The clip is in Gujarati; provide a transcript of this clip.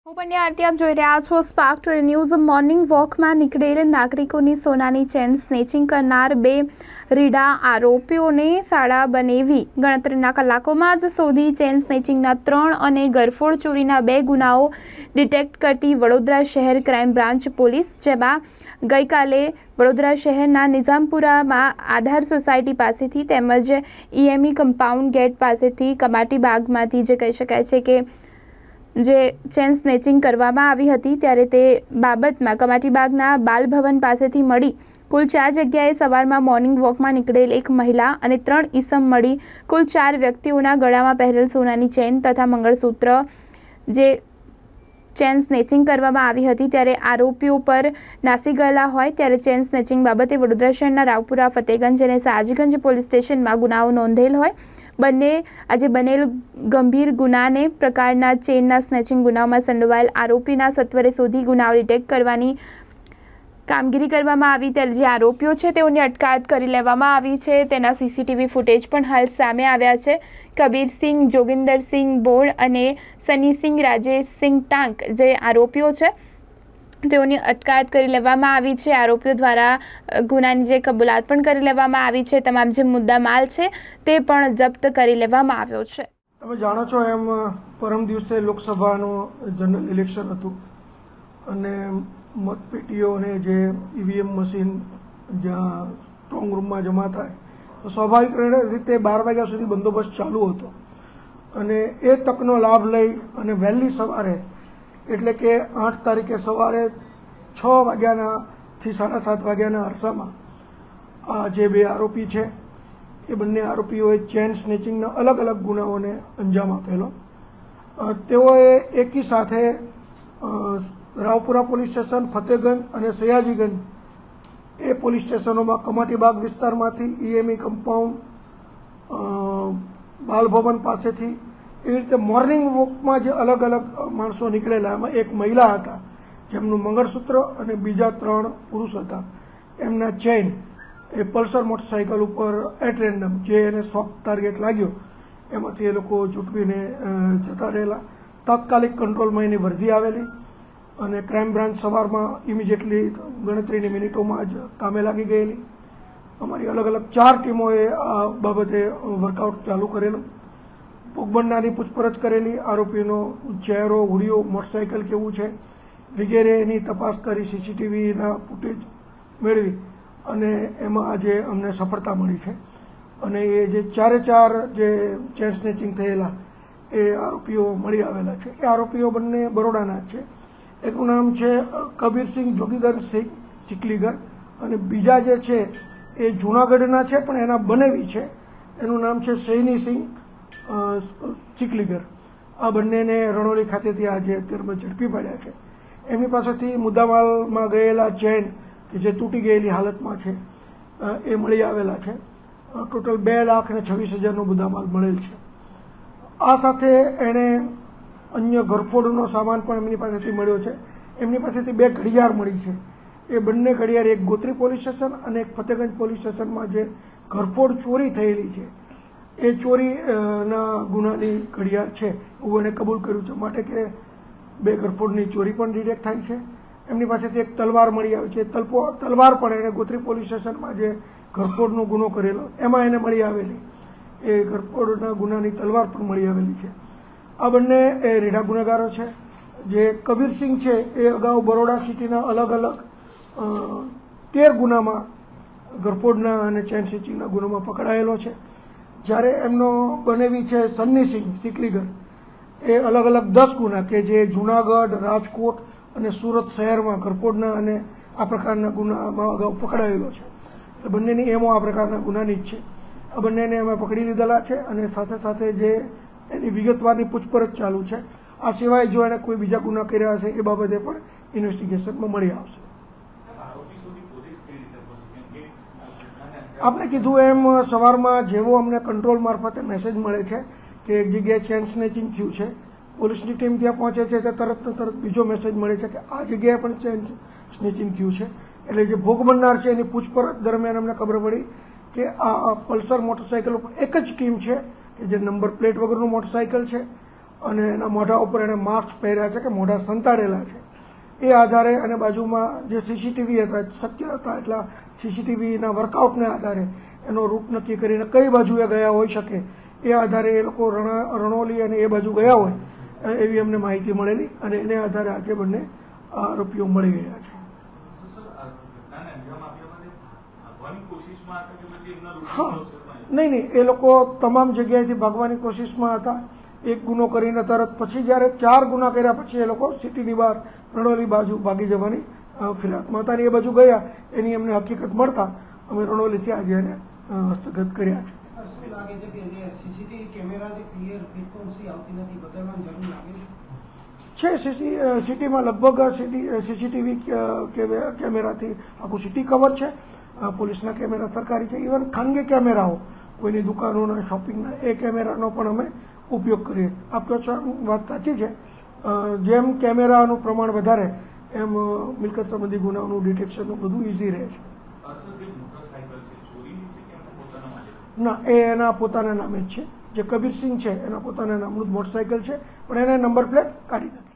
હું પંડ્યા આરતી આપ જોઈ રહ્યા છો સ્પાર્ક ટુડે ન્યૂઝ। મોર્નિંગ વોકમાં નીકળેલ નાગરિકોની સોનાની ચેન સ્નેચિંગ કરનાર બે રીડા આરોપીઓને સાડા બનેવી ગણતરીના કલાકોમાં જ શોધી ચેન સ્નેચિંગના 3 અને ગરફોડ ચોરીના 2 ગુનાઓ ડિટેક્ટ કરતી વડોદરા શહેર ક્રાઇમ બ્રાન્ચ પોલીસ, જેમાં ગઈકાલે વડોદરા શહેરના નિઝામપુરામાં આધાર સોસાયટી પાસેથી તેમજ ઈએમઈ કમ્પાઉન્ડ ગેટ પાસેથી કમાટી બાગમાંથી જે કહી શકાય છે કે જે ચેન સ્નેચિંગ કરવામાં આવી હતી ત્યારે તે બાબતમાં કમાટીબાગના બાલભવન પાસેથી મળી કુલ 4 જગ્યાએ સવારમાં મોર્નિંગ વોકમાં નીકળેલ એક મહિલા અને 3 ઈસમ મળી કુલ 4 વ્યક્તિઓના ગળામાં પહેરેલ સોનાની ચેન તથા મંગળસૂત્ર જે ચેન સ્નેચિંગ કરવામાં આવી હતી ત્યારે આરોપીઓ પર નાસી ગયેલા હોય ત્યારે ચેન સ્નેચિંગ બાબતે વડોદરા શહેરના રાવપુરા, ફતેગંજ અને સાજગંજ પોલીસ સ્ટેશનમાં ગુનાઓ નોંધેલ હોય બંને આજે બનેલ ગંભીર ગુનાને પ્રકારના ચેનના સ્નેચિંગ ગુનામાં સંડોવાયેલ આરોપીના સત્વરે શોધી ગુનાઓ ડિટેક્ટ કરવાની કામગીરી કરવામાં આવી ત્યારે જે આરોપીઓ છે તેઓની અટકાયત કરી લેવામાં આવી છે। તેના સીસીટીવી ફૂટેજ પણ હાલ સામે આવ્યા છે। કબીરસિંહ, જોગિંદરસિંહ બોળ અને સનીસિંહ રાજેશસિંહ ટાંક જે આરોપીઓ છે તેઓની અટકાયત કરી લેવામાં આવી છે। આરોપીઓ દ્વારા ગુનાની જે કબૂલાત પણ કરી લેવામાં આવી છે। તમામ જે મુદ્દા માલ છે તે પણ જપ્ત કરી લેવામાં આવ્યો છે। તમે જાણો છો એમ પરમ દિવસે લોકસભાનું જનરલ ઇલેક્શન હતું અને મતપેટીઓને જે ઈવીએમ મશીન જ્યાં સ્ટ્રોંગ રૂમમાં જમા થાય તો સ્વાભાવિક રીતે 12 વાગ્યા સુધી બંદોબસ્ત ચાલુ હતો અને એ તકનો લાભ લઈ અને વહેલી સવારે એટલે કે 8 તારીખે સવારે 6 વાગ્યાથી 7:30 વાગ્યાના અરસામાં આ જે બે આરોપી છે એ બંને આરોપીઓએ ચેન સ્નેચિંગના અલગ અલગ ગુનાઓને અંજામ આપેલો। તેઓએ એકી સાથે રાવપુરા પોલીસ સ્ટેશન, ફતેગંજ અને સયાજીગંજ એ પોલીસ સ્ટેશનોમાં કમાટીબાગ વિસ્તારમાંથી ઈએમઈ કમ્પાઉન્ડ, બાલભવન પાસેથી એવી રીતે મોર્નિંગ વોકમાં જે અલગ અલગ માણસો નીકળેલા એમાં એક મહિલા હતા જેમનું મંગળસૂત્ર અને બીજા 3 પુરુષ હતા એમના ચેન એ પલ્સર મોટરસાઇકલ ઉપર એટ રેન્ડમ જે એને સોફ્ટ ટાર્ગેટ લાગ્યો એમાંથી એ લોકો ઝૂંટવીને જતા રહેલા। તાત્કાલિક કંટ્રોલમાં એની વર્ધી આવેલી અને ક્રાઇમ બ્રાન્ચ સવારમાં ઇમિડિયેટલી ગણતરીની મિનિટોમાં જ કામે લાગી ગયેલી। અમારી અલગ અલગ 4 ટીમોએ આ બાબતે વર્કઆઉટ ચાલુ કરેલું। ભોગ બનનારની પૂછપરછ કરેલી, આરોપીનો ચહેરો, હુડિયો, મોટરસાઇકલ કેવું છે વગેરેની તપાસ કરી, સીસીટીવીના ફૂટેજ મેળવી અને એમાં આજે અમને સફળતા મળી છે અને એ જે 4 જે ચેન સ્નેચિંગ થયેલા એ આરોપીઓ મળી આવેલા છે। એ આરોપીઓ બંને બરોડાના જ છે। એકનું નામ છે કબીરસિંહ જોગીધરસિંહ ચીખલીગર અને બીજા જે છે એ જૂનાગઢના છે પણ એના બનેવી છે, એનું નામ છે સૈનીસિંહ ચીખલીગર। આ બંનેને રણોલી ખાતેથી આજે અત્યારમાં ઝડપી પાડ્યા છે। એમની પાસેથી મુદ્દામાલમાં ગયેલા ચેન કે જે તૂટી ગયેલી હાલતમાં છે એ મળી આવેલા છે। ટોટલ 2,26,000નો મુદ્દામાલ મળેલ છે। આ સાથે એણે અન્ય ઘરફોડનો સામાન પણ એમની પાસેથી મળ્યો છે। એમની પાસેથી 2 ઘડિયાળ મળી છે। એ બંને ઘડિયાળ એક ગોત્રી પોલીસ સ્ટેશન અને એક ફતેગંજ પોલીસ સ્ટેશનમાં જે ઘરફોડ ચોરી થયેલી છે એ ચોરીના ગુનાની ઘડિયાળ છે એવું એને કબૂલ કર્યું છે, માટે કે 2 ઘરફોડની ચોરી પણ ડિટેક્ટ થાય છે। એમની પાસેથી એક તલવાર મળી આવી છે। તલવાર પણ એને ગોત્રી પોલીસ સ્ટેશનમાં જે ઘરફોડનો ગુનો કરેલો એમાં એને મળી આવેલી, એ ઘરફોડના ગુનાની તલવાર પણ મળી આવેલી છે। આ બંને એ રીઢા ગુનેગારો છે। જે કબીરસિંહ છે એ અગાઉ બરોડા સિટીના અલગ અલગ 13 ગુનામાં ઘરફોડના અને ચેન સ્નેચિંગના ગુનામાં પકડાયેલો છે, જ્યારે એમનો બનેવી છે સન્નીસિંહ ચીખલીગર એ અલગ અલગ 10 ગુના કે જે જૂનાગઢ, રાજકોટ અને સુરત શહેરમાં ઘરફોડના અને આ પ્રકારના ગુનામાં અગાઉ પકડાયેલો છે। એટલે બંનેની એમો આ પ્રકારના ગુનાની જ છે। આ બંનેને અમે પકડી લીધેલા છે અને સાથે સાથે જે એની વિગતવારની પૂછપરછ ચાલુ છે। આ સિવાય જો એને કોઈ બીજા ગુના કર્યા હશે એ બાબતે પણ ઇન્વેસ્ટિગેશનમાં મળી આવશે। આપણે કીધું એમ સવારમાં જેવો અમને કંટ્રોલ મારફતે મેસેજ મળે છે કે એક જગ્યાએ ચેન સ્નેચિંગ થયું છે, પોલીસની ટીમ ત્યાં પહોંચે છે તે તરત બીજો મેસેજ મળે છે કે આ જગ્યાએ પણ ચેન સ્નેચિંગ થયું છે। એટલે જે ભોગ બનનાર છે એની પૂછપરછ દરમિયાન અમને ખબર પડી કે આ પલ્સર મોટરસાઇકલ ઉપર એક જ ટીમ છે કે જે નંબર પ્લેટ વગરનું મોટરસાઇકલ છે અને એના મોઢા ઉપર એણે માસ્ક પહેર્યા છે કે મોઢા સંતાડેલા છે એ આધારે અને બાજુમાં જે સીસીટીવી હતા શક્ય હતા એટલા સીસીટીવીના વર્કઆઉટને આધારે એનો રૂટ નક્કી કરીને કઈ બાજુએ ગયા હોઈ શકે એ આધારે એ લોકો રણોલી અને એ બાજુ ગયા હોય એવી અમને માહિતી મળેલી અને એને આધારે આજે બંને આરોપીઓ મળી ગયા છે. હા, નહીં, એ લોકો તમામ જગ્યાએથી ભાગવાની કોશિશમાં હતા. એક ગુનો કરીને તરત પછી જ્યારે 4 ગુના કર્યા પછી એ લોકો સિટીની બહાર રણોલી બાજુ ભાગી જવાની ફિરાકમાં હતા અને એ બાજુ ગયા એની અમને હકીકત મળતા અમે રણોલીથી આજે એને હસ્તગત કર્યા છે. શું લાગે છે કે જે સીસીટીવી કેમેરા જે ક્લિયર ફ્રીક્વન્સી આવતી નથી બદલવાની જરૂર લાગે છે? સિટીમાં લગભગ સીસીટીવી કેમેરાથી આખું સિટી કવર છે. પોલીસના કેમેરા સરકારી છે, ઇવન ખાનગી કેમેરાઓ કોઈની દુકાનોના શોપિંગના એ કેમેરાનો પણ અમે ઉપયોગ કરીએ. આપ કહો છો વાત સાચી છે. જેમ કેમેરાનું પ્રમાણ વધારે એમ મિલકત સંબંધી ગુનાઓનું ડિટેક્શનનું બધું ઇઝી રહે છે. ના, એ એના પોતાના નામે જ છે. જે કબીરસિંહ છે એના પોતાના નામનું જ મોટરસાઇકલ છે પણ એને નંબર પ્લેટ કાઢી નાખી.